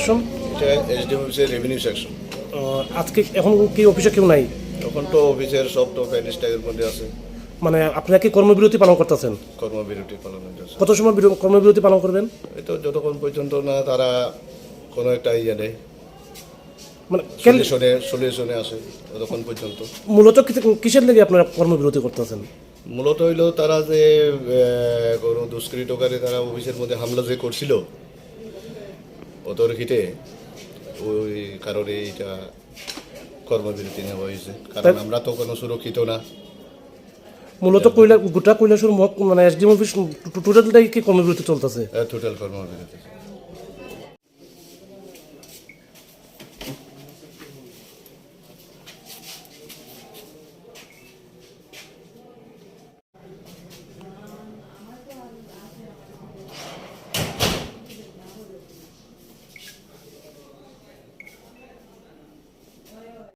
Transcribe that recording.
Section? এটা SDM অফিসের revenue section. আজকে এখন কি অফিসে কেউ নাই? এখন তো অফিসের সব তো প্যানিস্টাইলের মধ্যে আছে। মানে আপনারা কি কর্মবিরতি পালন করতেছেন? কর্মবিরতি পালন হচ্ছে। কত সময় কর্মবিরতি পালন করবেন? এই তো যতক্ষণ পর্যন্ত না তারা কোনো একটা ইয়ে দেয়, মানে সলিউশনে আসে ততক্ষণ পর্যন্ত। মূলত কিসের লেগে আপনারা কর্মবিরতি করতেছেন? মূলত হইলো তারা যে কোনো দুষ্কৃতকারী তারা অফিসের মধ্যে হামলা যে করছিল অতর্কিতে, ওই কারণে এটা কর্মবিরতি নেওয়া হয়েছে। কারণ আমরা তো কোনো সুরক্ষিত না। মূলত গোটা কৈলাসহর মানে এসডিএম অফিস টোটালটাই কি কর্মবিরতি চলতেছে? টোটাল কর্মবিরতি।